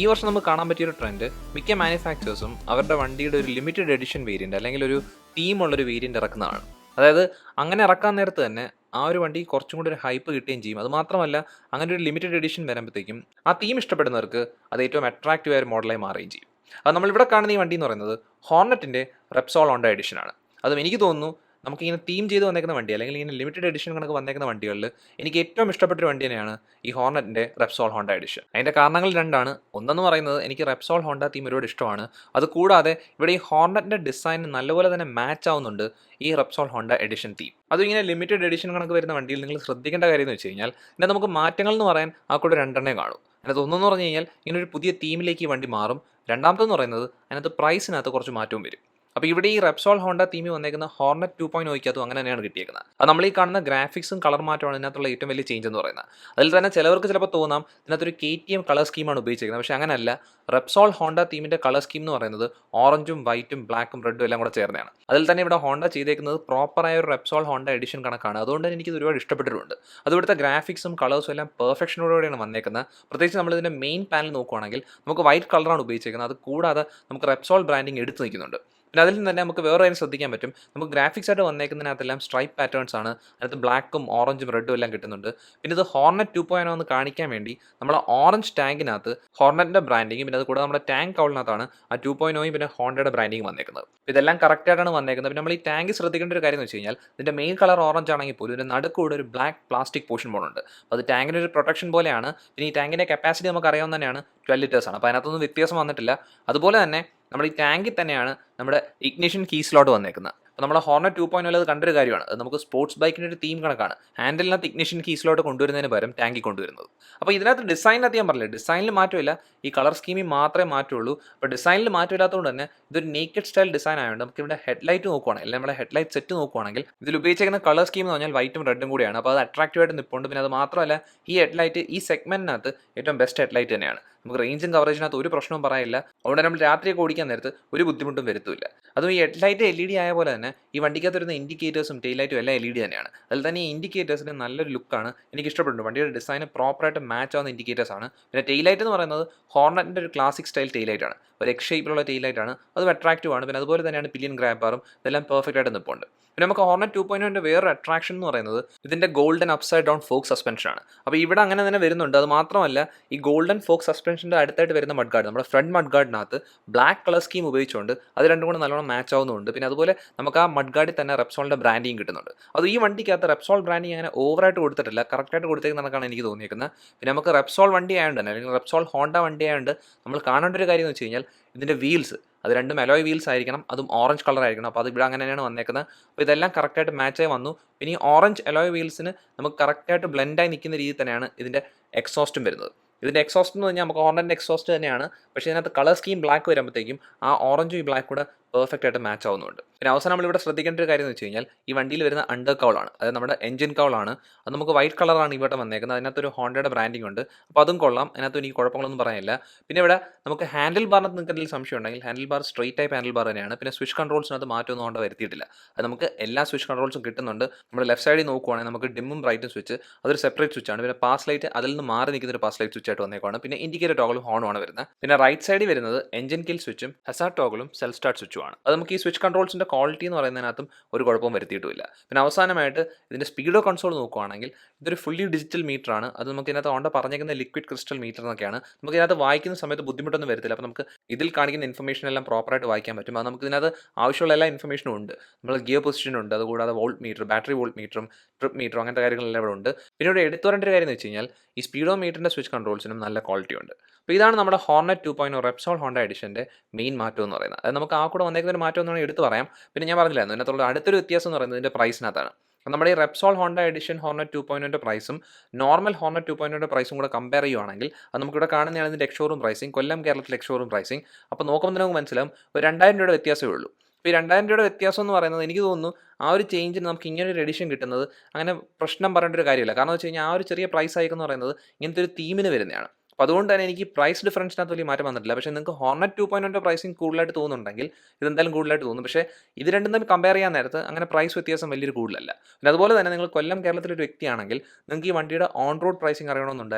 ഈ വർഷം നമുക്ക് കാണാൻ പറ്റിയൊരു ട്രെൻഡ്, മിക്ക മാനുഫാക്ചേഴ്സും അവരുടെ വണ്ടിയുടെ ഒരു ലിമിറ്റഡ് എഡിഷൻ വേരിയൻ്റ് അല്ലെങ്കിൽ ഒരു തീമുള്ളൊരു വേരിയൻ്റ് ഇറക്കുന്നതാണ്. അതായത് അങ്ങനെ ഇറക്കാൻ നേരത്ത് തന്നെ ആ ഒരു വണ്ടി കുറച്ചും കൂടി ഒരു ഹൈപ്പ് കിട്ടുകയും ചെയ്യും. അതുമാത്രമല്ല, അങ്ങനെ ഒരു ലിമിറ്റഡ് എഡിഷൻ വരുമ്പോഴത്തേക്കും ആ തീം ഇഷ്ടപ്പെടുന്നവർക്ക് അത് ഏറ്റവും അട്രാക്റ്റീവ് ആയ ഒരു മോഡലായി മാറുകയും ചെയ്യും. അത് നമ്മളിവിടെ കാണുന്ന ഈ വണ്ടി എന്ന് പറയുന്നത് ഹോർണറ്റിൻ്റെ റെപ്സോൾ ഹോണ്ട എഡിഷനാണ്. അതും എനിക്ക് തോന്നുന്നു നമുക്കിങ്ങനെ തീം ചെയ്ത് വന്നേക്കുന്ന വണ്ടി അല്ലെങ്കിൽ ഇങ്ങനെ ലിമിറ്റഡ് എഡിഷൻ കണക്ക് വന്നേക്കുന്ന വണ്ടികളിൽ എനിക്ക് ഏറ്റവും ഇഷ്ടപ്പെട്ടൊരു വണ്ടി തന്നെയാണ് ഈ ഹോർണറ്റിൻ്റെ റെപ്സോൾ ഹോണ്ട എഡിഷൻ. അതിൻ്റെ കാരണങ്ങൾ രണ്ടാണ്. ഒന്നെന്ന് പറയുന്നത്, എനിക്ക് റെപ്സോൾ ഹോണ്ട തീം ഒരുപാട് ഇഷ്ടമാണ്. അതുകൂടാതെ ഇവിടെ ഈ ഹോർണറ്റിൻ്റെ ഡിസൈൻ നല്ലപോലെ തന്നെ മാച്ച് ആവുന്നുണ്ട് ഈ റെപ്സോൾ ഹോണ്ട എഡിഷൻ തീം. അതും ഇങ്ങനെ ലിമിറ്റഡ് എഡിഷൻ കണക്ക് വരുന്ന വണ്ടിയിൽ നിങ്ങൾ ശ്രദ്ധിക്കേണ്ട കാര്യം എന്ന് വെച്ച് കഴിഞ്ഞാൽ, പിന്നെ നമുക്ക് മാറ്റങ്ങൾ എന്ന് പറയാൻ ആ കൂടെ രണ്ടെണ്ണേ കാണും. അതിനകത്ത് ഒന്നെന്ന് പറഞ്ഞു കഴിഞ്ഞാൽ ഇങ്ങനെ ഒരു പുതിയ തീമിലേക്ക് ഈ വണ്ടി മാറും. രണ്ടാമത്തെന്ന് പറയുന്നത് അതിനകത്ത് പ്രൈസിനകത്ത് കുറച്ച് മാറ്റവും വരും. അപ്പോൾ ഇവിടെ ഈ റെപ്സോൾ ഹോണ്ട തീമിൽ വന്നേക്കുന്ന ഹോർണറ്റ് 2.0 അങ്ങനെ തന്നെയാണ് കിട്ടിയേക്കുന്നത്. അത് നമ്മൾ ഈ കാണുന്ന ഗ്രാഫിക്സും കളർ മാറ്റമാണ് ഇതിനകത്തുള്ള ഏറ്റവും വലിയ ചേഞ്ച് എന്ന് പറയുന്നത്. അതിൽ തന്നെ ചിലവർക്ക് ചിലപ്പോൾ തോന്നാം ഇതിനകത്തൊരു KTM കളർ സ്കീമാണ് ഉപയോഗിച്ചിരിക്കുന്നത്. പക്ഷേ അങ്ങനെയല്ല. റെപ്സോൾ ഹോണ്ട തീമിൻ്റെ കളർ സ്കീം എന്ന് പറയുന്നത് ഓറഞ്ചും വൈറ്റും ബ്ലാക്കും റെഡും എല്ലാം കൂടെ ചേർന്നതാണ്. അതിൽ തന്നെ ഇവിടെ ഹോണ്ട ചെയ്തേക്കുന്നത് പ്രോപ്പറായ ഒരു റെപ്സോൾ ഹോണ്ട എഡിഷൻ കണക്കാണ്. അതുകൊണ്ട് തന്നെ എനിക്കിത് ഒരുപാട് ഇഷ്ടപ്പെട്ടിട്ടുണ്ട്. അതുകൊടുത്ത ഗ്രാഫിക്സും കളേഴ്സും എല്ലാം പെർഫെക്ഷനോടുകൂടിയാണ് വന്നേക്കുന്നത്. പ്രത്യേകിച്ച് നമ്മളിതിൻ്റെ മെയിൻ പാനൽ നോക്കുകയാണെങ്കിൽ നമുക്ക് വൈറ്റ് കളറാണ് ഉപയോഗിച്ചിരിക്കുന്നത്. അത് കൂടാതെ നമുക്ക് റെപ്സോൾ ബ്രാൻഡിങ് എടുത്ത് നിൽക്കുന്നുണ്ട്. പിന്നെ അതിൽ നിന്ന് തന്നെ നമുക്ക് വേറെ കാര്യം ശ്രദ്ധിക്കാൻ പറ്റും. നമുക്ക് ഗ്രാഫിക്സ് ആയിട്ട് വന്നേക്കുന്നതിനകത്തെല്ലാം സ്ട്രൈപ്പ് പാറ്റേൺസ് ആണ്. അതിനകത്ത് ബ്ലാക്കും ഓറഞ്ചും റെഡും എല്ലാം കിട്ടുന്നുണ്ട്. പിന്നെ ഇത് ഹോർണറ്റ് 2.0 എന്ന് കാണിക്കാൻ വേണ്ടി നമ്മൾ ഓറഞ്ച് ടാങ്കിനകത്ത് ഹോർണറ്റിൻ്റെ ബ്രാൻഡിങ്ങും പിന്നെ അത് കൂടാതെ നമ്മുടെ ടാങ്ക് കൗളിനകത്താണ് ആ 2.0 പിന്നെ ഹോണ്ടയുടെ ബ്രാൻഡിങ് വന്നേക്കുന്നത്. ഇതെല്ലാം കറക്റ്റായിട്ടാണ് വന്നേക്കുന്നത്. പിന്നെ നമ്മൾ ഈ ടാങ്ക് ശ്രദ്ധിക്കേണ്ട ഒരു കാര്യം എന്ന് വെച്ച് കഴിഞ്ഞാൽ, ഇതിൻ്റെ മെയിൻ കളർ ഓറഞ്ച് ആണെങ്കിൽ പോലും ഇതിൻ്റെ നടുക്കൂടെ ഒരു ബ്ലാക്ക് പ്ലാസ്റ്റിക് പോർഷൻ പോകുന്നുണ്ട്. അപ്പോൾ അത് ടാങ്കിൻ്റെ ഒരു പ്രൊട്ടക്ഷൻ പോലെയാണ്. പിന്നെ ഈ ടാങ്കിൻ്റെ കപ്പാസിറ്റി നമുക്ക് അറിയാവുന്ന തന്നെയാണ് 12 ലിറ്റേഴ്സ് ആണ്. അപ്പോൾ അതിനകത്തൊന്നും വ്യത്യാസം വന്നിട്ടില്ല. അതുപോലെ തന്നെ നമ്മുടെ ഈ ടാങ്കിൽ തന്നെയാണ് നമ്മുടെ ഇഗ്നിഷൻ കീ സ്ലോട്ട് വന്നേക്കുന്നത്. അപ്പോൾ നമ്മുടെ ഹോർണറ്റ് 2.0 അത് കണ്ടൊരു കാര്യമാണ്. അത് നമുക്ക് സ്പോർട്സ് ബൈക്കിൻ്റെ ഒരു തീം കണക്കാണ്. ഹാൻഡിലിനകത്ത് ഇഗ്നിഷൻ കീ സ്ലോട്ട് കൊണ്ടുവരുന്നതിന് പകരം ടാങ്കിൽ കൊണ്ടുവരുന്നത്. അപ്പോൾ ഇതിനകത്ത് ഡിസൈനിനകത്ത് ഞാൻ പറഞ്ഞില്ല, ഡിസൈനിൽ മാറ്റമില്ല, ഈ കളർ സ്കീമിൽ മാത്രമേ മാറ്റുള്ളൂ. അപ്പോൾ ഡിസൈനിൽ മാറ്റമില്ലാത്തതുകൊണ്ട് തന്നെ ഇതൊരു നേക്കഡ് സ്റ്റൈൽ ഡിസൈൻ ആയതുകൊണ്ട് നമുക്ക് ഇവിടെ ഹെഡ്ലൈറ്റ് നോക്കുവാണെങ്കിൽ അല്ലെങ്കിൽ നമ്മുടെ ഹെഡ്ലൈറ്റ് സെറ്റ് നോക്കുവാണെങ്കിൽ ഇതിൽ ഉപയോഗിച്ചിരിക്കുന്ന കളർ സ്കീം എന്ന് പറഞ്ഞാൽ വൈറ്റും റെഡും കൂടിയാണ്. അപ്പോൾ അത് അട്രാക്റ്റീവായിട്ട് നിൽപ്പുണ്ട്. പിന്നെ അത് മാത്രമല്ല, ഈ ഹെഡ്ലൈറ്റ് ഈ സെഗ്മെൻറ്റിനകത്ത് ഏറ്റവും ബെസ്റ്റ് ഹെഡ്ലൈറ്റ് തന്നെയാണ്. നമുക്ക് റേഞ്ചും കവറേജിനകത്ത് ഒരു പ്രശ്നവും പറയാനില്ല. അതുകൊണ്ട് നമ്മൾ രാത്രിയൊക്കെ ഓടിക്കാൻ നേരത്ത് ഒരു ബുദ്ധിമുട്ടും വരുത്തില്ല. അതും ഈ ഹെഡ്ലൈറ്റ് LED ആയ പോലെ തന്നെ ഈ വണ്ടിക്കകത്ത് വരുന്ന ഇൻഡിക്കേറ്റേഴ്സും ടെയിലൈറ്റും എല്ലാം LED തന്നെയാണ്. അതിൽ തന്നെ ഈ ഇൻഡിക്കേറ്റേഴ്സിന് നല്ലൊരു ലുക്കാണ് എനിക്ക് ഇഷ്ടപ്പെടുന്നുണ്ട്. വണ്ടിയുടെ ഡിസൈന് പ്രോപ്പറായിട്ട് മാച്ച് ആവുന്ന ഇൻഡിക്കേറ്റേഴ്സ് ആണ്. പിന്നെ ടെയിലൈറ്റ് എന്ന് പറയുന്നത് ഹോർണറ്റിൻ്റെ ഒരു ക്ലാസിക് സ്റ്റൈൽ ടെയിലൈറ്റ് ആണ്. ഒരു എക്സ് ഷേപ്പിലുള്ള ടെയിലൈറ്റ് ആണ്. അതും അട്രാക്റ്റീവ് ആണ്. പിന്നെ അതുപോലെ തന്നെയാണ് പില്ലിയൻ ഗ്രാബ് ബാറും ഇതെല്ലാം പെർഫെക്റ്റ് ആയിട്ട് നിൽപ്പുണ്ട്. പിന്നെ നമുക്ക് ഹോർണറ്റ് 2.0 വേറൊരു അട്രാക്ഷൻ എന്ന് പറയുന്നത് ഇതിൻ്റെ golden upside down fork suspension ആണ്. അപ്പോൾ ഇവിടെ അങ്ങനെ തന്നെ വരുന്നുണ്ട്. അത് മാത്രമല്ല, ഈ ഗോൾഡൻ ഫോക്ക് സസ്പെൻഷൻ്റെ അടുത്തായിട്ട് വരുന്ന മഡ് ഗാർഡ്, നമ്മുടെ ഫ്രണ്ട് മഡ് ഗാർഡിനകത്ത് ബ്ലാക്ക് കളർ സ്കീം ഉപയോഗിച്ചുകൊണ്ട് അത് രണ്ടും കൂടെ നല്ലോണം മാച്ച് ആവുന്നുണ്ട്. പിന്നെ അതുപോലെ നമുക്ക് ആ മഡ് ഗാർഡിൽ തന്നെ റെപ്സോളിൻ്റെ ബ്രാൻഡിങ് കിട്ടുന്നുണ്ട്. അത് ഈ വണ്ടിക്കകത്ത് റെപ്സോൾ ബ്രാൻഡിങ് അങ്ങനെ ഓവറായിട്ട് കൊടുത്തിട്ടില്ല, കറക്റ്റായിട്ട് കൊടുത്തേക്കുന്നതാണ് എനിക്ക് തോന്നിയിരിക്കുന്നത്. പിന്നെ നമുക്ക് റെപ്സോൾ വണ്ടി ആയതുകൊണ്ട് തന്നെ അല്ലെങ്കിൽ റെപ്സോൾ ഹോണ്ട വണ്ടി ആയതുകൊണ്ട് നമ്മൾ കാണേണ്ട ഒരു കാര്യം എന്ന് വെച്ച് കഴിഞ്ഞാൽ ഇതിൻ്റെ വീൽസ്, അത് രണ്ടും അലോയ് വീൽസ് ആയിരിക്കണം, അതും ഓറഞ്ച് കളർ ആയിരിക്കണം. അപ്പോൾ അത് ഇവിടെ അങ്ങനെ തന്നെയാണ് വന്നേക്കുന്നത്. അപ്പോൾ ഇതെല്ലാം കറക്റ്റായിട്ട് മാച്ചായി വന്നു. പിന്നെ ഈ ഓറഞ്ച് അലോയ് വീൽസിന് നമുക്ക് കറക്റ്റായിട്ട് ബ്ലെൻഡായി നിൽക്കുന്ന രീതി തന്നെയാണ് ഇതിൻ്റെ എക്സോസ്റ്റും വരുന്നത്. ഇതിൻ്റെ എക്സോസ്റ്റ് എന്ന് പറഞ്ഞാൽ നമുക്ക് ഹോർണറ്റിൻ്റെ എക്സോസ്റ്റ് തന്നെയാണ്. പക്ഷേ ഇതിനകത്ത് കളർ സ്കീം ബ്ലാക്ക് വരുമ്പോഴത്തേക്കും ആ ഓറഞ്ചും ഈ ബ്ലാക്ക് കൂടെ പെർഫെക്റ്റ് ആയിട്ട് മാച്ച് ആവുന്നുണ്ട്. പിന്നെ അവസാനം നമ്മളിവിടെ ശ്രദ്ധിക്കേണ്ട ഒരു കാര്യം എന്ന് വെച്ച് കഴിഞ്ഞാൽ, ഈ വണ്ടിയിൽ വരുന്ന അണ്ടർ കൗളാണ്, അതായത് നമ്മുടെ എഞ്ചിൻ കൗളാണ്. അത് നമുക്ക് വൈറ്റ് കളറാണ് ഇവിടെ വന്നേക്കുന്നത്. അതിനകത്തൊരു ഹോണ്ടയുടെ ബ്രാൻഡിങ് ഉണ്ട്. അപ്പോൾ അതും കൊള്ളാം. അതിനകത്ത് എനിക്ക് കുഴപ്പങ്ങളൊന്നും പറയാനില്ല. പിന്നെ ഇവിടെ നമുക്ക് ഹാൻഡിൽ ബാറിനകത്ത് നിങ്ങൾക്ക് എന്തെങ്കിലും സംശയം ഉണ്ടെങ്കിൽ handle bar straight type handle bar തന്നെയാണ്. പിന്നെ സ്വിച്ച് കൺട്രോൾസിനകത്ത് മാറ്റമൊന്നും കൊണ്ട് വരുത്തിയിട്ടില്ല. അത് നമുക്ക് എല്ലാ സ്വിച്ച് കൺട്രോൾസും കിട്ടുന്നുണ്ട്. നമ്മുടെ ലെഫ്റ്റ് സൈഡിൽ നോക്കുവാണെങ്കിൽ നമുക്ക് ഡിമ്മും ബ്രൈറ്റും സ്വിച്ച്, അതൊരു സെപ്പറേറ്റ് സ്വിച്ചാണ്. പിന്നെ പാസ് ലൈറ്റ് അതിൽ നിന്ന് മാറി നിൽക്കുന്ന ഒരു പാസ് ലൈറ്റ് സ്വിച്ച് ആയിട്ട് വന്നേക്കുവാണ്. പിന്നെ ഇൻഡിക്കേറ്റർ ടോഗിളും ഹോണുമാണ് വരുന്നത്. പിന്നെ റൈറ്റ് സൈഡിൽ വരുന്നത് എഞ്ചിൻ കിൽ സ്വിച്ചും ഹസാർഡ് ടോഗിളും സെൽഫ് സ്റ്റാർട്ട് സ്വിച്ചുമാണ്. അത് നമുക്ക് ഈ സ്വിച്ച് കൺട്രോൾസിൻ്റെ ക്വാളിറ്റി എന്ന് പറയുന്നതിനകത്തും ഒരു കുഴപ്പവും വരുത്തിയിട്ടുമില്ല. പിന്നെ അവസാനമായിട്ട് ഇതിൻ്റെ സ്പീഡോ കൺസോൾ നോക്കുകയാണെങ്കിൽ ഇതൊരു ഫുള്ളി ഡിജിറ്റൽ മീറ്റർ ആണ്. അത് നമുക്ക് ഇതിനകത്ത് ഹോണ്ട പറഞ്ഞേക്കുന്ന ലിക്വിഡ് ക്രിസ്റ്റൽ മീറ്റർ എന്നൊക്കെയാണ്. നമുക്ക് ഇതിനകത്ത് വായിക്കുന്ന സമയത്ത് ബുദ്ധിമുട്ടൊന്നും വരത്തില്ല. അപ്പോൾ നമുക്ക് ഇതിൽ കാണിക്കുന്ന ഇൻഫർമേഷൻ എല്ലാം പ്രോപ്പറായിട്ട് വായിക്കാൻ പറ്റും. അത് നമുക്ക് ഇതിനകത്ത് ആവശ്യമുള്ള എല്ലാ ഇൻഫർമേഷനും ഉണ്ട്. നമ്മൾ ഗിയർ പൊസിഷൻ ഉണ്ട്, അതുകൂടാതെ വോൾട്ട് മീറ്റർ, ബാറ്ററി വോൾട്ട് മീറ്ററും ട്രിപ്പ് മീറ്ററും അങ്ങനത്തെ കാര്യങ്ങളെല്ലാം ഇവിടെ ഉണ്ട്. പിന്നെ ഇവിടെ എടുത്തു പറയേണ്ട ഒരു കാര്യം എന്ന് വെച്ച് കഴിഞ്ഞാൽ, ഈ സ്പീഡോ മീറ്ററിൻ്റെ സ്വിച്ച് കൺട്രോൾസിനും നല്ല ക്വാളിറ്റി ഉണ്ട്. അപ്പോൾ ഇതാണ് നമ്മുടെ ഹോർണറ്റ് 2.0 റെപ്സോൾ ഹോണ്ട എഡിഷൻ്റെ മെയിൻ മാറ്റം എന്ന് പറയുന്നത്. അത് നമുക്ക് ആ കൂടെ വന്നേക്കുന്ന ഒരു മാറ്റം എന്ന് എടുത്ത് പറയാം. പിന്നെ ഞാൻ പറഞ്ഞില്ലായിരുന്നു, ഇതിനകത്തുള്ള അടുത്തൊരു വ്യത്യാസം എന്ന് പറയുന്നത് ഇതിൻ്റെ പ്രൈസിനകത്താണ്. നമ്മുടെ ഈ റെപ്സോൾ ഹോണ്ട എഡിഷൻ ഹോർണറ്റ് 2.0 പ്രൈസും നോർമൽ ഹോർണറ്റ് 2.0 പ്രൈസും കൂടെ കമ്പയർ ചെയ്യുവാണെങ്കിൽ അത് നമുക്കിവിടെ കാണുന്നതാണ് ഇതിൻ്റെ എക്സ്ഷോറൂം പ്രൈസിങ്, കൊല്ലം കേരളത്തിൽ എക്സ്ഷോറൂം പ്രൈസിങ്. അപ്പോൾ നോക്കുമ്പോൾ നമുക്ക് മനസ്സിലാവും ഒരു 2000 രൂപയുടെ വ്യത്യാസമേ ഉള്ളൂ. ഇപ്പോൾ ഈ 2000 രൂപയുടെ വ്യത്യാസം എന്ന് പറയുന്നത് എനിക്ക് തോന്നുന്നു ആ ഒരു ചേഞ്ചിന് നമുക്ക് ഇങ്ങനെ ഒരു എഡിഷൻ കിട്ടുന്നത് അങ്ങനെ പ്രശ്നം പറയേണ്ട ഒരു കാര്യമില്ല. കാരണം എന്ന് വെച്ച് കഴിഞ്ഞാൽ ആ ഒരു ചെറിയ പ്രൈസ് ആയിക്കെന്ന് പറയുന്നത് ഇങ്ങനത്തെ ഒരു തീമിന് വരുന്നതാണ്. അപ്പോൾ അതുകൊണ്ട് തന്നെ എനിക്ക് പ്രൈസ് ഡിഫറൻസിനകത്ത് വലിയ മാറ്റം വന്നിട്ടില്ല. പക്ഷേ നിങ്ങൾക്ക് ഹോർണറ്റ് 2.0 പ്രൈസിങ് കൂടുതലായിട്ട് തോന്നുന്നുണ്ടെങ്കിൽ ഇതെന്തായാലും കൂടുതലായിട്ട് തോന്നും. പക്ഷേ ഇത് രണ്ടും തമ്മിൽ കമ്പയർ ചെയ്യാൻ നേരത്ത് അങ്ങനെ പ്രൈസ് വ്യത്യാസം വലിയൊരു കൂടുതലല്ല. പിന്നെ അതുപോലെ തന്നെ നിങ്ങൾ കൊല്ലം കേരളത്തിലൊരു വ്യക്തിയാണെങ്കിൽ നിങ്ങൾക്ക് ഈ വണ്ടിയുടെ ഓൺ റോഡ് പ്രൈസിങ് അറിയണമെന്നുണ്ട്,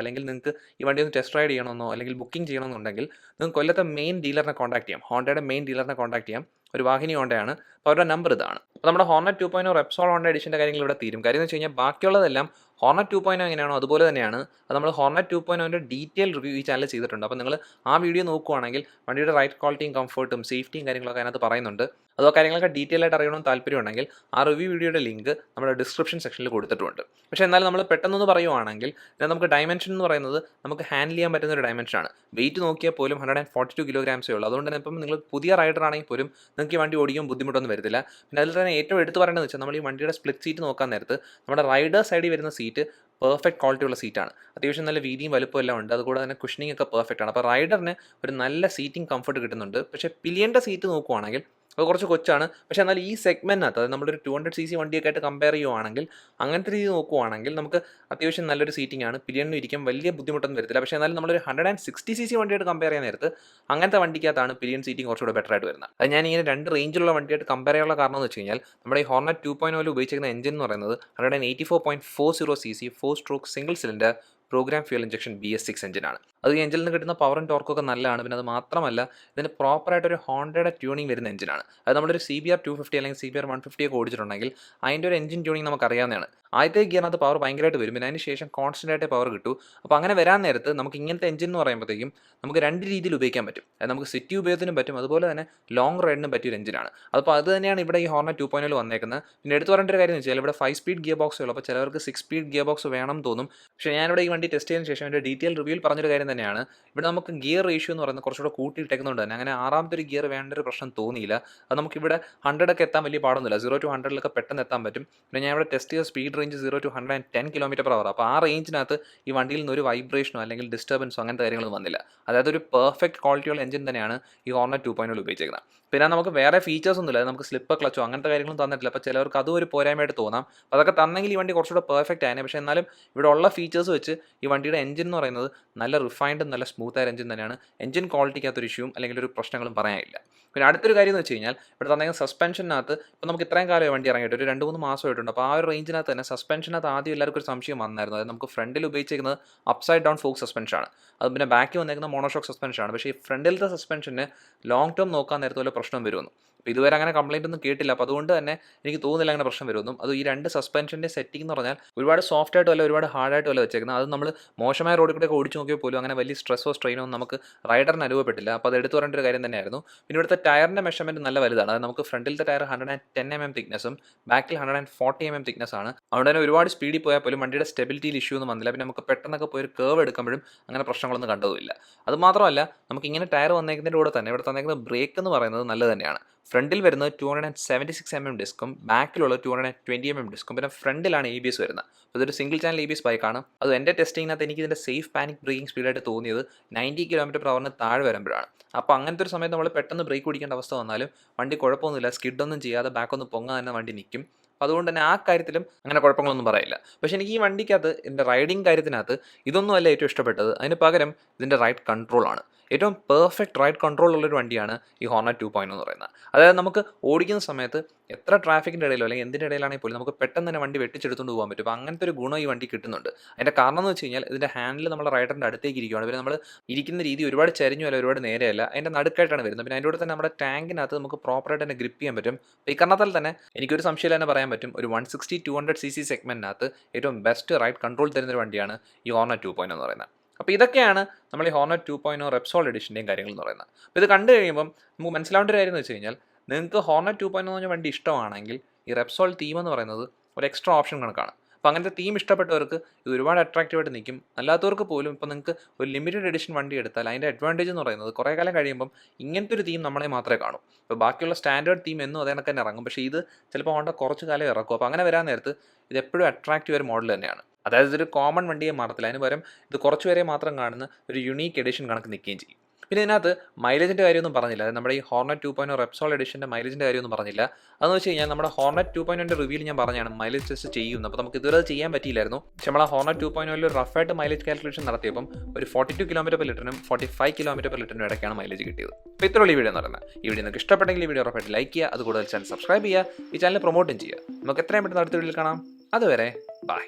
അല്ലെങ്കിൽ നിങ്ങൾക്ക് ഈ വണ്ടി ഒന്ന് ടെസ്റ്റ് റൈഡ് ചെയ്യണമെന്നോ അല്ലെങ്കിൽ ബുക്കിംഗ് ചെയ്യണമെന്നുണ്ടെങ്കിൽ നിങ്ങൾക്ക് കൊല്ലത്തെ മെയിൻ ഡീലറിനെ കോൺടാക്ട് ചെയ്യാം. ഹോണ്ടയുടെ മെയിൻ ഡീലറിനെ കോൺടാക്ട് ചെയ്യാം. ഒരു വാഹിനി ഹോണ്ടയാണ്. അപ്പോൾ അവരുടെ നമ്പർ ഇതാണ്. അപ്പോൾ നമ്മുടെ ഹോർണറ്റ് 2.0 Repsol Honda Editionൻ്റെ കാര്യങ്ങൾ ഇവിടെ തീരും. കാര്യം എന്ന് വെച്ച് കഴിഞ്ഞാൽ ബാക്കിയുള്ളതെല്ലാം ഹോർണറ്റ് 2.0 എങ്ങനെയാണോ അതുപോലെ തന്നെയാണ്. അത് നമ്മൾ ഹോർണറ്റ് 2.0ൻ്റെ ഡീറ്റെയിൽ റിവ്യൂ ഈ ചാനൽ ചെയ്തിട്ടുണ്ട്. അപ്പോൾ നിങ്ങൾ ആ വീഡിയോ നോക്കുവാണെങ്കിൽ വണ്ടിയുടെ റൈഡ് ക്വാളിറ്റിയും കംഫർട്ടും സേഫ്റ്റിയും കാര്യങ്ങളൊക്കെ അതിനകത്ത് പറയുന്നുണ്ട്. അതോ കാര്യങ്ങളൊക്കെ ഡീറ്റെയിൽ ആയിട്ട് അറിയണമെന്ന് താല്പര്യമുണ്ടെങ്കിൽ ആ റിവ്യൂ വീഡിയോയുടെ ലിങ്ക് നമ്മുടെ ഡിസ്ക്രിപ്ഷൻ സെക്ഷനിൽ കൊടുത്തിട്ടുണ്ട്. പക്ഷേ എന്നാലും നമ്മൾ പെട്ടെന്ന് പറയുവാണെങ്കിൽ നമുക്ക് ഡയമെൻഷൻ എന്ന് പറയുന്നത് നമുക്ക് ഹാൻഡിൽ ചെയ്യാൻ പറ്റുന്ന ഒരു ഡയമെൻഷനാണ്. വെയിറ്റ് നോക്കിയാൽ പോലും 142 kilograms ഉള്ളൂ. അതുകൊണ്ട് തന്നെ ഇപ്പം നിങ്ങൾ പുതിയ റൈഡർ ആണെങ്കിൽ പോലും നിങ്ങൾക്ക് ഈ വണ്ടി ഓടിക്കാൻ ബുദ്ധിമുട്ടൊന്നും വരത്തില്ല. പിന്നെ അതിൽ തന്നെ ഏറ്റവും എടുത്ത് പറയേണ്ടതെന്ന് വെച്ചാൽ നമ്മൾ ഈ വണ്ടിയുടെ സ്പ്ലിറ്റ് സീറ്റ് നോക്കാൻ നേരത്ത് നമ്മുടെ റൈഡർ സൈഡിൽ വരുന്ന സീറ്റ് പെർഫെക്റ്റ് ക്വാളിറ്റി ഉള്ള സീറ്റാണ്. അത്യാവശ്യം നല്ല വീതിയും വലുപ്പം എല്ലാം ഉണ്ട്. അതുകൂടെ തന്നെ കുഷനിങ് ഒക്കെ പെർഫെക്റ്റ് ആണ്. അപ്പോൾ റൈഡറിന് ഒരു നല്ല സീറ്റിംഗ് കംഫർട്ട് കിട്ടുന്നുണ്ട്. പക്ഷേ പിലിയൻ്റെ സീറ്റ് നോക്കുവാണെങ്കിൽ അത് കുറച്ച് കൊച്ചാണ്. പക്ഷേ എന്നാൽ ഈ സെഗ്മെൻറ്റിനകത്ത് അതായത് നമ്മളൊരു 200cc വണ്ടിയൊക്കെ ആയിട്ട് കമ്പയർ ചെയ്യുവാണെങ്കിൽ അങ്ങനത്തെ രീതി നോക്കുവാണെങ്കിൽ നമുക്ക് അത്യാവശ്യം നല്ലൊരു സീറ്റിംഗ് ആണ്. പിലിയണിനും ഇരിക്കാൻ വലിയ ബുദ്ധിമുട്ടൊന്നും വരത്തില്ല. പക്ഷേ എന്നാലും നമ്മളൊരു 160cc വണ്ടിയായിട്ട് കമ്പയർ ചെയ്യാൻ നേരത്ത് അങ്ങനത്തെ വണ്ടിക്കകത്താണ് പിലിയൻ സീറ്റിംഗ് കുറച്ചുകൂടെ ബെറ്റർ ആയിട്ട് വരുന്നത്. അത് ഞാൻ ഇങ്ങനെ രണ്ട് റേഞ്ചിലുള്ള വണ്ടിയായിട്ട് കമ്പയർ ചെയ്യാനുള്ള കാരണം എന്ന് വെച്ച് കഴിഞ്ഞാൽ നമ്മുടെ ഈ ഹോർണറ്റ് 2.0 ഉപയോഗിച്ചിരിക്കുന്ന എഞ്ചിൻ എന്ന് പറയുന്നത് 184.40cc 4-stroke single cylinder program fuel injection BS6 എഞ്ചിനാണ്. അത് ഈ എഞ്ചിനിൽ നിന്ന് കിട്ടുന്ന പവറും ടോർക്കൊക്കെ നല്ലതാണ്. പിന്നെ അത് മാത്രമല്ല ഇതിന് പ്രോപ്പറായിട്ടൊരു ഹോണ്ടയുടെ ട്യൂണിങ് വരുന്ന എഞ്ചിനാണ്. അത് നമ്മളൊരു CBR 250 അല്ലെങ്കിൽ CBR 150 ഒക്കെ ഓടിച്ചിട്ടുണ്ടെങ്കിൽ അതിൻ്റെ ഒരു എഞ്ചിൻ ട്യൂണിങ് നമുക്ക് അറിയാവുന്നതാണ്. ആദ്യത്തെ ഗിയറിനകത്ത് പവർ ഭയങ്കരമായിട്ട് വരും. പിന്നെ അതിന് ശേഷം കോൺസ്റ്റൻ്റ് ആയിട്ട് പവർ കിട്ടും. അപ്പോൾ അങ്ങനെ വരാൻ നേരത്ത് നമുക്ക് ഇങ്ങനത്തെ എഞ്ചിൻ എന്ന് പറയുമ്പോഴത്തേക്കും നമുക്ക് രണ്ട് രീതിയിൽ ഉപയോഗിക്കാൻ പറ്റും. അത് നമുക്ക് സിറ്റി ഉപയോഗത്തിനും പറ്റും, അതുപോലെ തന്നെ ലോങ് റൈഡിനും പറ്റിയൊരു എഞ്ചിനാണ്. അപ്പോൾ അത് തന്നെയാണ് ഇവിടെ ഈ ഹോർണറ്റ് 2.0 വന്നേക്കുന്നത്. പിന്നെ എടുത്തു പറയേണ്ട ഒരു കാര്യം എന്ന് വെച്ചാൽ ഇവിടെ 5 സ്പീഡ് ഗിയർ ബോക്സ് ഉള്ളൂ. അപ്പോൾ ചിലവർക്ക് 6 സ്പീഡ് ഗിയർ ബോക്സ് വേണം തോന്നും. പക്ഷേ ഞാനിവിടെ ഈ വണ്ടി ടെസ്റ്റ് ചെയ്തതിന് ശേഷം എൻ്റെ ഡീറ്റെയിൽ റിവ്യൂവിൽ പറഞ്ഞൊരു കാര്യം തന്നെയാണ്. ഇവിടെ നമുക്ക് ഗിയർ റേഷ്യോ എന്ന് പറയുന്നത് കുറച്ചുകൂടെ കൂട്ടിയിട്ടേക്കുന്നതുകൊണ്ട് തന്നെ അങ്ങനെ ആറാമത്തെ ഒരു ഗിയർ വേണ്ട ഒരു പ്രശ്നം തോന്നിയില്ല. അത് നമുക്കിവിടെ 100 എത്താൻ വലിയ പാടൊന്നുമില്ല. 0 to 100 പെട്ടെന്ന് എത്താൻ പറ്റും. പിന്നെ ഞാൻ ഇവിടെ ടെസ്റ്റ് ചെയ്ത സ്പീഡ് റേഞ്ച് 0 to 110 km/h. അപ്പോൾ ആ റേഞ്ചിനകത്ത് ഈ വണ്ടിയിൽ നിന്ന് ഒരു വൈബ്രേഷനോ അല്ലെങ്കിൽ ഡിസ്റ്റർബൻസോ അങ്ങനത്തെ കാര്യങ്ങളൊന്നും വന്നില്ല. അതായത് ഒരു പെർഫെക്റ്റ് ക്വാളിറ്റിയുള്ള എഞ്ചിൻ തന്നെയാണ് ഈ ഹോർണറ്റ് 2.0 ഉപയോഗിച്ചിരിക്കുന്നത്. പിന്നെ നമുക്ക് വേറെ ഫീച്ചേഴ്സ് ഒന്നുമില്ല. നമുക്ക് സ്ലിപ്പ് ക്ലച്ചോ അങ്ങനത്തെ കാര്യങ്ങളും തന്നിട്ടില്ല. അപ്പോൾ ചിലവർക്ക് അതും ഒരു പോരായ്മയായിട്ട് തോന്നാം. അപ്പോൾ അതൊക്കെ തന്നെങ്കിൽ ഈ വണ്ടി കുറച്ചുകൂടെ പെർഫെക്റ്റ് ആയിരുന്നു. പക്ഷേ എന്നാലും ഇവിടെ ഉള്ള ഫീച്ചേഴ്സ് വെച്ച് ഈ വണ്ടിയുടെ എഞ്ചിൻ എന്ന് പറയുന്നത് നല്ല റിഫൈൻഡും നല്ല സ്മൂത്ത് ആയ എഞ്ചിൻ തന്നെയാണ്. എഞ്ചിൻ ക്വാളിറ്റിക്കകത്തൊരു ഇഷ്യൂവും അല്ലെങ്കിൽ ഒരു പ്രശ്നങ്ങളും പറയാനില്ല. പിന്നെ അടുത്തൊരു കാര്യം എന്ന് വെച്ച് കഴിഞ്ഞാൽ ഇവിടെ തന്നെങ്കിൽ സസ്പെൻഷനകത്ത് ഇപ്പോൾ നമുക്ക് ഇത്രയും കാലമായി വണ്ടി ഇറങ്ങിയിട്ട് ഒരു 2-3 മാസമായിട്ടുണ്ട്. അപ്പോൾ ആ ഒരു റേഞ്ചിനകത്ത് തന്നെ സസ്പെൻഷനകത്ത് ആദ്യം എല്ലാവർക്കും ഒരു സംശയം വന്നായിരുന്നു. അതായത് നമുക്ക് ഫ്രണ്ടിൽ ഉപയോഗിച്ചിരിക്കുന്നത് അപ്സൈഡ് ഡൗൺ ഫോക്ക് സസ്പെൻഷനാണ്. അത് പിന്നെ ബാക്കിൽ വന്നേക്കുന്ന മോണോഷോക്ക് സസ്പെൻഷനാണ്. പക്ഷേ ഈ ഫ്രണ്ടിലത്തെ സസ്പെൻഷന് ലോങ് ടേം നോക്കാൻ നേരത്തെ വല്ല പ്രശ്നം വരുമെന്ന്. അപ്പോൾ ഇതുവരെ അങ്ങനെ കംപ്ലയിൻ്റ് ഒന്നും കേട്ടില്ല. അപ്പോൾ അതുകൊണ്ട് തന്നെ എനിക്ക് തോന്നുന്നില്ല അങ്ങനെ പ്രശ്നം വരുമെന്നും. അത് ഈ രണ്ട് സസ്പെൻഷൻ്റെ സെറ്റിംഗ് എന്ന് പറഞ്ഞാൽ ഒരുപാട് സോഫ്റ്റ് ആയിട്ടും അല്ല ഒരുപാട് ഹാർഡായിട്ടും അല്ല വെച്ചേക്കുന്നത്. അത് നമ്മൾ മോശമായ റോഡിൽ കൂടെ ഓടിച്ച് നോക്കിയാൽ പോലും അങ്ങനെ വലിയ സ്ട്രെസ്സോ സ്ട്രെയിനോ ഒന്നും നമുക്ക് റൈഡറിന് അനുഭവപ്പെട്ടില്ല. അപ്പോൾ അത് എടുത്തു പറയേണ്ട ഒരു കാര്യം തന്നെയായിരുന്നു. പിന്നെ ഇവിടുത്തെ ടയറിൻ്റെ മെഷർമെൻറ്റ് നല്ല വലുതാണ്. അത് നമുക്ക് ഫ്രണ്ടിലത്തെ ടയർ 110 mm തിക്നെസ്സും ബാക്കിൽ 140 mm തിക്നെസ്സാണ്. അതുകൊണ്ട് തന്നെ ഒരുപാട് സ്പീഡിൽ പോയാൽ പോലും വണ്ടിയുടെ സ്റ്റെബിലിറ്റിയിൽ ഇഷ്യൂ ഒന്നും വന്നില്ല. പിന്നെ നമുക്ക് പെട്ടെന്നൊക്കെ പോയി ഒരു കേവ് എടുക്കുമ്പോഴും അങ്ങനെ പ്രശ്നങ്ങളൊന്നും കണ്ടതുമില്ല. അത് മാത്രമല്ല നമുക്ക് ഇങ്ങനെ ടയർ വന്നേക്കുന്നതിൻ്റെ കൂടെ തന്നെ ഇവിടെ തന്നേക്കുന്ന ബ്രേക്ക് എന്ന് പറയുന്നത് നല്ലത് തന്നെയാണ്. ഫ്രണ്ടിൽ വരുന്നത് 276 mm ഡിസ്കും ബാക്കിലുള്ള 220 mm ഡിസ്കും പിന്നെ ഫ്രണ്ടിലാണ് ABS വരുന്നത്. അപ്പോൾ ഇതൊരു സിംഗിൾ ചാനൽ ABS ബൈക്കാണ്. അത് എൻ്റെ ടെസ്റ്റിങ്ങിനകത്ത് എനിക്ക് ഇതിൻ്റെ സേഫ് പാനിക് ബ്രേക്കിംഗ് സ്പീഡായിട്ട് തോന്നിയത് 90 km/h താഴെ വരുമ്പോഴാണ്. അപ്പോൾ അങ്ങനത്തെ ഒരു സമയത്ത് നമ്മൾ പെട്ടെന്ന് ബ്രേക്ക് പിടിക്കേണ്ട അവസ്ഥ വന്നാലും വണ്ടി കുഴപ്പമൊന്നുമില്ല, സ്കിഡൊന്നും ചെയ്യാതെ ബാക്കൊന്നും പൊങ്ങാൻ തന്നെ വണ്ടി നിൽക്കും. അപ്പോൾ അതുകൊണ്ട് തന്നെ ആ കാര്യത്തിലും അങ്ങനെ കുഴപ്പങ്ങളൊന്നും പറയില്ല. പക്ഷേ എനിക്ക് ഈ വണ്ടിക്കകത്ത് ഇതിൻ്റെ റൈഡിങ് കാര്യത്തിനകത്ത് ഇതൊന്നും അല്ല ഏറ്റവും ഇഷ്ടപ്പെട്ടത്. അതിന് പകരം ഇതിൻ്റെ റൈഡ് കൺട്രോളാണ്. ഏറ്റവും പെർഫെക്റ്റ് റൈഡ് കൺട്രോൾ ഉള്ളൊരു വണ്ടിയാണ് ഈ ഹോർണറ്റ് 2.0 എന്ന് പറയുന്നത്. അതായത് നമുക്ക് ഓടിക്കുന്ന സമയത്ത് എത്ര ട്രാഫിക്കിൻ്റെ ഇടയിലോ അല്ലെങ്കിൽ എന്തിൻ്റെ ഇടയിലാണെങ്കിൽ പോലും നമുക്ക് പെട്ടെന്ന് തന്നെ വണ്ടി വെട്ടിച്ചെടുത്തുകൊണ്ട് പോകാൻ പറ്റും. അപ്പോൾ അങ്ങനത്തെ ഒരു ഗുണം ഈ വണ്ടി കിട്ടുന്നുണ്ട്. അതിൻ്റെ കാരണം എന്ന് വെച്ച് കഴിഞ്ഞാൽ ഇതിൻ്റെ ഹാൻഡിൽ നമ്മുടെ റൈഡറിൻ്റെ അടുത്തേക്ക് ഇരിക്കുകയാണ്. പിന്നെ നമ്മൾ ഇരിക്കുന്ന രീതി ഒരുപാട് ചരിഞ്ഞു അല്ല ഒരുപാട് നേരെയല്ല, അതിൻ്റെ നടുക്കായിട്ടാണ് വരുന്നത്. പിന്നെ അതിൻ്റെ കൂടെ തന്നെ നമ്മുടെ ടാങ്കിനകത്ത് നമുക്ക് പ്രോപ്പറായിട്ട് തന്നെ ഗ്രിപ്പ് ചെയ്യാൻ പറ്റും. അപ്പോൾ ഈ കാരണത്താൽ തന്നെ എനിക്കൊരു സംശയം തന്നെ പറയാൻ പറ്റും ഒരു 160-200cc സെഗ്മെൻറ്റിനകത്ത് ഏറ്റവും ബെസ്റ്റ് റൈഡ് കൺട്രോൾ തരുന്നൊരു വണ്ടിയാണ് ഈ ഹോർണറ്റ് 2.0 എന്ന് പറയുന്നത്. അപ്പോൾ ഇതൊക്കെയാണ് നമ്മൾ ഈ ഹോർണറ്റ് 2.0 Repsol എഡിഷൻ്റെയും കാര്യങ്ങൾ എന്ന് പറയുന്നത്. അപ്പോൾ ഇത് കണ്ടു കഴിയുമ്പം നമുക്ക് മനസ്സിലാവേണ്ട ഒരു കാര്യം എന്ന് വെച്ച് കഴിഞ്ഞാൽ നിങ്ങൾക്ക് ഹോർണറ്റ് 2.0 എന്ന് പറഞ്ഞ വണ്ടി ഇഷ്ടമാണെങ്കിൽ ഈ Repsol തീം എന്ന് പറയുന്നത് ഒരു എക്സ്ട്രാ ഓപ്ഷൻ കണക്കാണ്. അപ്പോൾ അങ്ങനത്തെ തീം ഇഷ്ടപ്പെട്ടവർക്ക് ഇത് ഒരുപാട് അട്രാക്റ്റീവായിട്ട് നിൽക്കും. അല്ലാത്തവർക്ക് പോലും ഇപ്പോൾ നിങ്ങൾക്ക് ഒരു ലിമിറ്റഡ് എഡിഷൻ വണ്ടി എടുത്താൽ അതിൻ്റെ അഡ്വാൻറ്റേജ് എന്ന് പറയുന്നത് കുറേ കാലം കഴിയുമ്പം ഇങ്ങനത്തെ ഒരു തീം നമ്മളെ മാത്രമേ കാണൂ. ഇപ്പോൾ ബാക്കിയുള്ള സ്റ്റാൻഡേർഡ് തീം എന്നും അതേ തന്നെ ഇറങ്ങും. പക്ഷേ ഇത് ചിലപ്പോൾ ഹോണ്ട കുറച്ച് കാലം ഇറക്കും. അപ്പോൾ അങ്ങനെ വരാൻ നേരത്ത് ഇത് എപ്പോഴും അട്രാക്റ്റീവ് ഒരു മോഡൽ തന്നെയാണ്. അതായത് ഇതൊരു കോമൺ വണ്ടിയെ മാറത്തില്ല. അതിന് പകരം ഇത് കുറച്ച് പേരെ മാത്രം കാണുന്ന ഒരു യുണീക്ക് എഡിഷൻ കണക്ക് നിൽക്കുകയും ചെയ്യും. പിന്നെ ഇതിനകത്ത് മൈലേജിൻ്റെ കാര്യമൊന്നും പറഞ്ഞില്ല. അതായത് നമ്മുടെ ഈ ഹോർണറ്റ് 2.0 റെപ്സോൾ എഡിഷൻ്റെ മൈലേജിൻ്റെ കാര്യമൊന്നും പറഞ്ഞില്ല. അതെന്ന് വെച്ച് കഴിഞ്ഞാൽ നമ്മുടെ ഹോർണറ്റ് 2.0ൻ്റെ റിവ്യൂവിൽ ഞാൻ പറഞ്ഞതാണ് മൈലേജ് ടെസ്റ്റ് ചെയ്യുമെന്ന്. അപ്പോൾ നമുക്ക് ഇതുവരെ അത് ചെയ്യാൻ പറ്റിയില്ലായിരുന്നു. പക്ഷേ നമ്മൾ ആ ഹോർണറ്റ് 2.0 റഫായിട്ട് മൈലേജ് കാൽക്കുലേഷൻ നടത്തിയപ്പം ഒരു 42 km/ലിറ്ററിനും 45 km/ലിറ്ററിനും ഇടയ്ക്കാണ് മൈലേജ് കിട്ടിയത്. അപ്പോൾ ഇത്രയുള്ള ഈ വീഡിയോ എന്ന് പറയുന്നത്. ഈ വീഡിയോ നിങ്ങൾക്ക് ഇഷ്ടപ്പെട്ടെങ്കിൽ ഈ വീഡിയോ ഉറപ്പായിട്ട് ലൈക്ക് ചെയ്യുക. അതുകൂടാതെ ചാനൽ സബ്സ്ക്രൈബ് ചെയ്യുക. ഈ ചാനൽ പ്രൊമോട്ടും ചെയ്യുക. നമുക്ക് എത്രയും പെട്ടെന്ന് അടുത്ത വീഡിയോയിൽ കാണാം. അതുവരെ ബൈ.